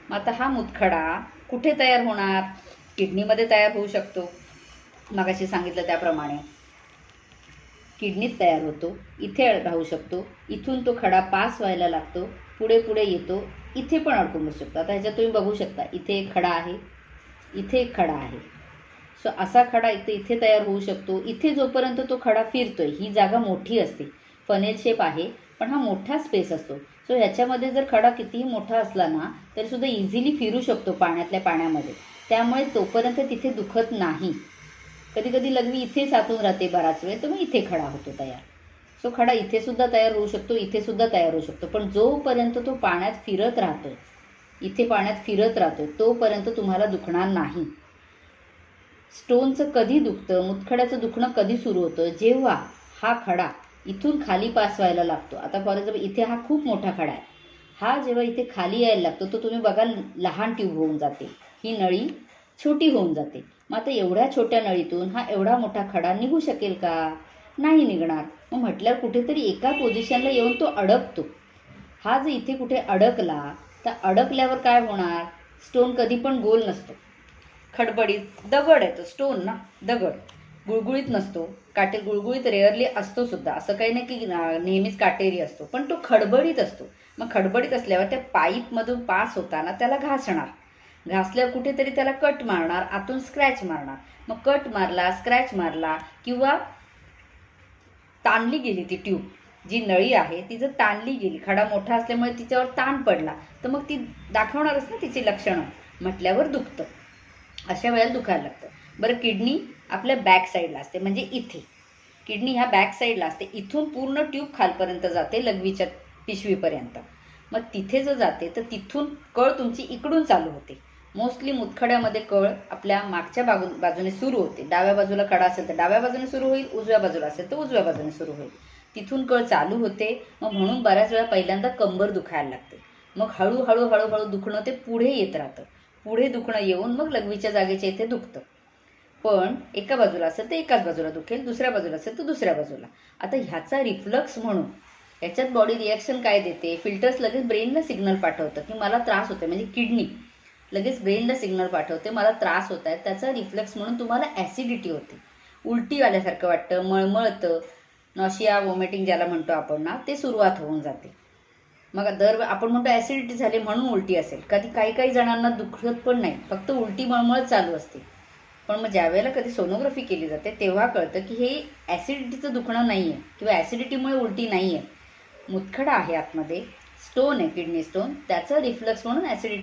मग आता हा मुतखडा कुठे तयार होणार? किडनीमध्ये तयार होऊ शकतो, मगाशी सांगितलं त्याप्रमाणे किडनीत तयार होतो, इथे राहू शकतो, इथून तो खडा पास व्हायला लागतो, पुढे पुढे येतो, इथे पण अडकून बसू शकतो. आता ह्याच्यात तुम्ही बघू शकता, इथे एक खडा आहे, इथे एक खडा आहे. सो असा खडा इथे तयार होऊ शकतो. इथे जोपर्यंत तो खडा फिरतोय, ही जागा मोठी असते, फनेल शेप आहे, पण हा मोठा स्पेस असतो. सो ह्याच्यामध्ये जर खडा कितीही मोठा असला ना तरी सुद्धा इझिली फिरू शकतो पाण्यातल्या पाण्यामध्ये. त्यामुळे तोपर्यंत तिथे दुखत नाही. कधी कधी लघवी इथेच आतून राहते बराच वेळ, तर मग इथे खडा होतो तयार. सो खडा इथे सुद्धा तयार होऊ शकतो, इथे सुद्धा तयार होऊ शकतो, पण जोपर्यंत तो पाण्यात फिरत राहतोय, इथे पाण्यात फिरत राहतोय, तोपर्यंत तुम्हाला दुखणार नाही. स्टोनचं कधी दुखतं, मुतखड्याचं दुखणं कधी सुरू होतं? जेव्हा हा खडा इथून खाली पास व्हायला लागतो. आता फॉर एक्झाम्पल इथे हा खूप मोठा खडा आहे, हा जेव्हा इथे खाली यायला लागतो तर तुम्ही बघाल लहान ट्यूब होऊन जाते, ही नळी छोटी होऊन जाते. मग आता एवढ्या छोट्या नळीतून हा एवढा मोठा खडा निघू शकेल का? नाही निघणार. मग म्हटल्यावर कुठेतरी एका पोझिशनला येऊन तो अडकतो. हा जर इथे कुठे अडकला तर अडकल्यावर काय होणार? स्टोन कधी पण गोल नसतो, खडबडीत दगड आहे तो स्टोन ना, दगड गुळगुळीत नसतो. गुळगुळीत रेअरली असतो सुद्धा, असं काही नाही की नेहमीच काटेरी असतो, पण तो खडबडीत असतो. मग खडबडीत असल्यावर त्या पाईपमधून पास होताना त्याला घासणार, घासल्यावर कुठेतरी त्याला कट मारणार, आतून स्क्रॅच मारणार. मग कट मारला, स्क्रॅच मारला, किंवा ताणली गेली ती ट्यूब, जी नळी आहे ती जर ताणली गेली, खडा मोठा असल्यामुळे तिच्यावर ताण पडला, तर मग ती दाखवणारच ना तिची लक्षणं. म्हटल्यावर दुखतं, अशा वेळेला दुखायला लागतं. बरं, किडनी आपल्या बॅक साईडला असते, म्हणजे इथे किडनी ह्या बॅक साईडला असते. इथून पूर्ण ट्यूब खालपर्यंत जाते लघवीच्या पिशवीपर्यंत. मग तिथे जर जाते तर तिथून कळ तुमची इकडून चालू होते. मोस्टली मुतखड्यामध्ये कळ आपल्या मागच्या बाजूने सुरू होते. डाव्या बाजूला खडा असेल तर डाव्या बाजूने सुरू होईल, उजव्या बाजूला असेल तर उजव्या बाजूने सुरू होईल. तिथून कळ चालू होते. मग म्हणून बऱ्याच वेळा पहिल्यांदा कंबर दुखायला लागते, मग हळूहळू हळूहळू दुखणं ते पुढे येत राहतं. पुढे दुखणं येऊन मग लघवीच्या जागेच्या इथे दुखतं. पण एका बाजूला असेल तर एकाच बाजूला दुखेल, दुसऱ्या बाजूला असेल तर दुसऱ्या बाजूला. आता ह्याचा रिफ्लक्स म्हणून याच्यात बॉडी रिॲक्शन काय देते? फिल्टर्स लगेच ब्रेनला सिग्नल पाठवतं की मला त्रास होतोय, म्हणजे किडनी लगेच ब्रेनला सिग्नल पाठवते मला त्रास होत आहे. त्याचा रिफ्लेक्स म्हणून तुम्हाला ॲसिडिटी होते, उलटी आल्यासारखं वाटतं, मळमळतं, नॉशिया वॉमिटिंग ज्याला म्हणतो आपण ना, ते सुरुवात होऊन जाते. मग आपण म्हणतो ॲसिडिटी झाली म्हणून उलटी असेल, काही काही जणांना दुखत पण नाही, फक्त उलटी मळमळ चालू असते. पण मग ज्यावेळेला कधी सोनोग्राफी केली जाते तेव्हा कळतं की हे ॲसिडिटीचं दुखणं नाही आहे, किंवा ॲसिडिटीमुळे उलटी नाही आहे. मुतखडा आहे आतमध्ये, स्टोन आहे, किडनी स्टोन, त्याचं रिफ्लक्स म्हणून ॲसिडिटी